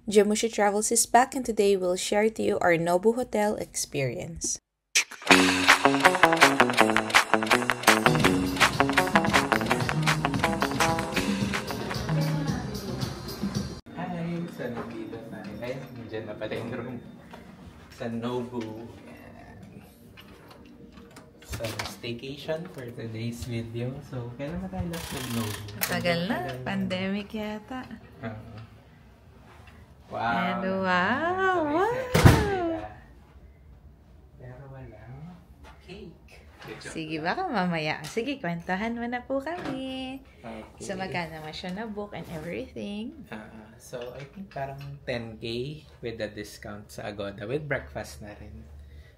Jamusha Travels is back, and today we'll share to you our Nobu Hotel experience. Hi! So, nandito tayo. Ay, nandiyan na pala yung room. Sa Nobu. Yan. So, staycation for today's video. So, kailan na tayo last nag-Nobu? Tagal na. Pandemic yata. Wow! And wow! Pero walang cake. Sige, baka mamaya. Sige, kwentahan mo na po kami. Okay. So, magkano naman siya na book and everything? So, I think parang 10K with the discount sa Agoda. With breakfast na rin.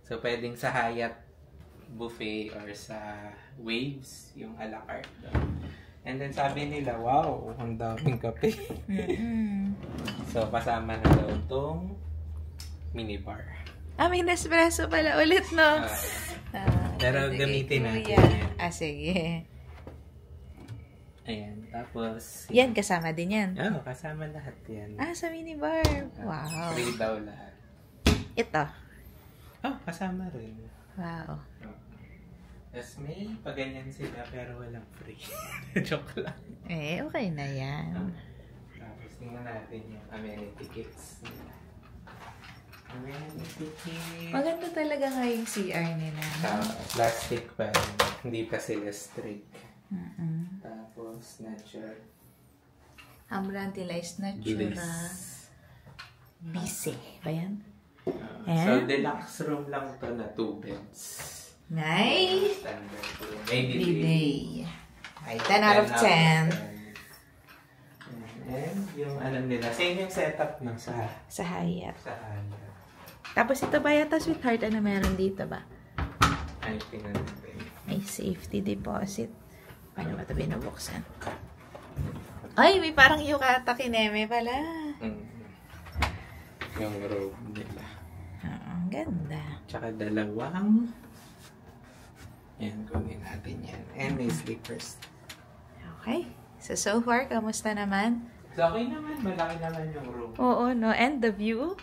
So, pwedeng sa Hyatt buffet or sa Waves, yung a la carte doon. And then sabi nila, wow, ang daming kape. So, kasama na daw itong minibar. May Nespresso pala ulit, no? Pero gamitin natin yan. yan. Sige. Ayan, tapos... Yan, kasama din yan. Oo, kasama lahat yan. Sa minibar. Wow. Free daw lahat. Ito. Kasama rin. Wow. Tapos may paganyan sila pero walang free. Joke lang. Okay na yan. Tapos tingnan natin yung amenity kits nila. Amenity kits. Maganda talaga nga yung CR nila. Plastic pa rin. Hindi pa sila strict. Tapos natural. Ambulantilize natura. Bise. Ba yan? So deluxe room lang to na 2 beds. Nice! Standard room. Maybe Day. Ay, 10 out of 10. And yung alam nila, same yung setup ng sa Hyatt. Sa Hyatt. Tapos ito ba yata, sweetheart? Ano meron dito ba? Ay, tingnan natin. May safety deposit. Paano ba ito binubuksan? Ay, may parang yukata kineme pala. Yung robe nila. Ang ganda. Tsaka dalawang. Yan, kunin natin yan. And may slippers. Okay. So far, kamusta naman? So, okay naman. Malaki naman yung room. Oo, no? And the view?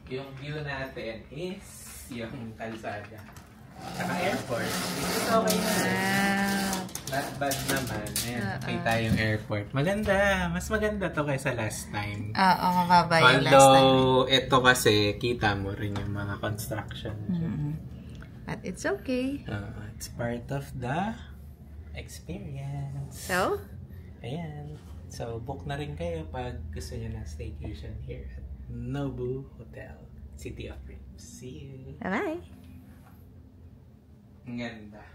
Yung view natin is yung kalsada. Tsaka airport. Okay na. Wow. Not bad naman. Ayan, kita yung airport. Maganda. Mas maganda to kaysa last time. Oo, mababa yung last time. Although, ito kasi, kita mo rin yung mga construction. But it's okay. It's part of the experience. So? Ayan. So, book na rin kayo pag gusto nyo na staycation here at Nobu Hotel, City of Dreams. See you! Bye-bye! Ang ganda.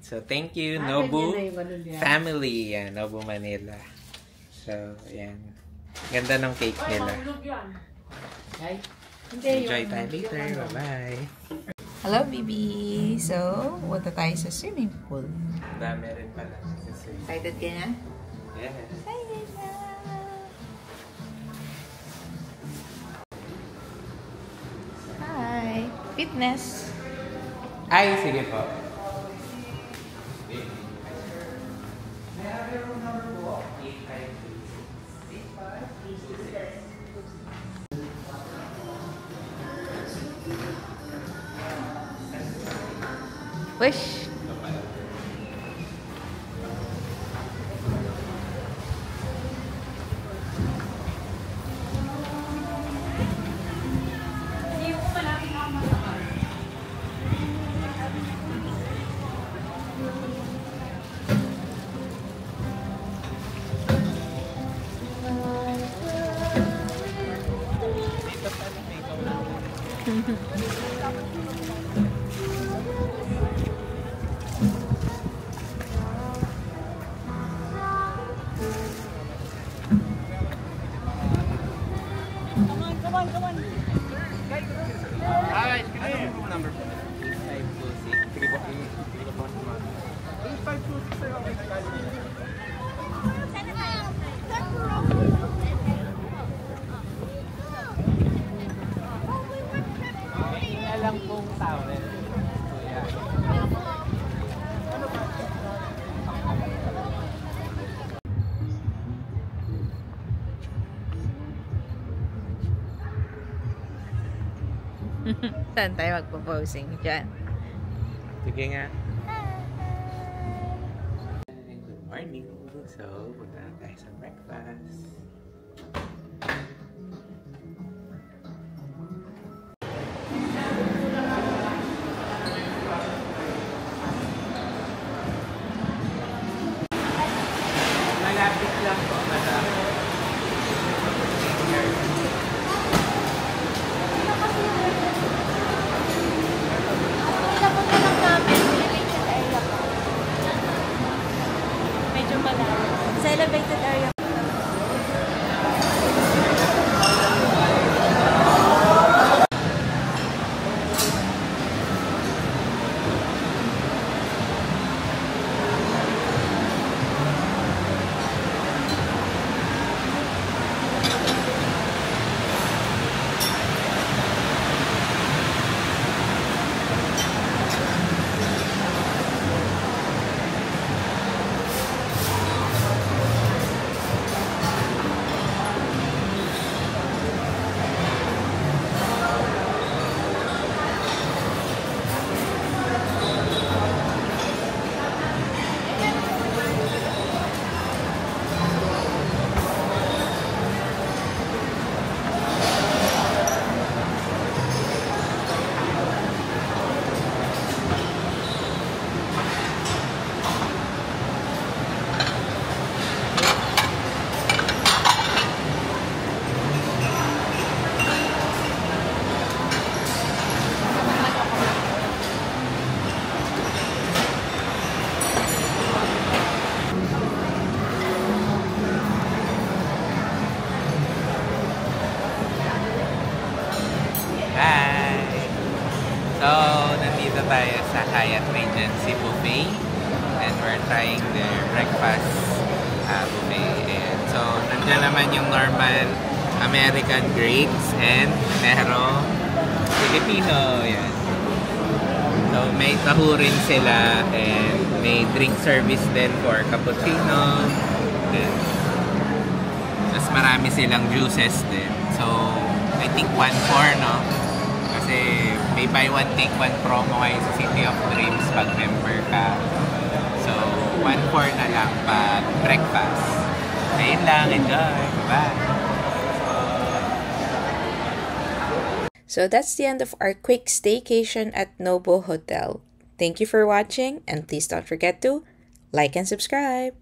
So, thank you, Nobu family. Yan, Nobu Manila. So, ayan. Ganda ng cake nila. Enjoy tayo later. Bye-bye! Hello, baby! So, punta tayo sa swimming pool. Dami rin pala. Excited ka na? Yes. Excited na! Hi! Fitness! Ay, sige po. Wish! Lang pong towel. Saan tayo magpo-posing? Diyan. Sige nga. Good morning. So, punta na tayo sa breakfast. Malapit lang po, madam. Medyo malayo. Sa elevated area. So, nandito tayo sa Hyatt Regency Buffet and we're trying their breakfast buffet. And so, nandiyan naman yung normal American grades and Nero Filipino. Yan. So, may tahurin sila and may drink service din for cappuccino. And, mas marami silang juices din. So, I think 1-4, no? Kasi may buy one take one promo ngayon sa City of Dreams pag member ka. So, 1-4 na lang pag breakfast. Ayun lang, enjoy. Bye! So that's the end of our quick staycation at Nobu Hotel. Thank you for watching and please don't forget to like and subscribe.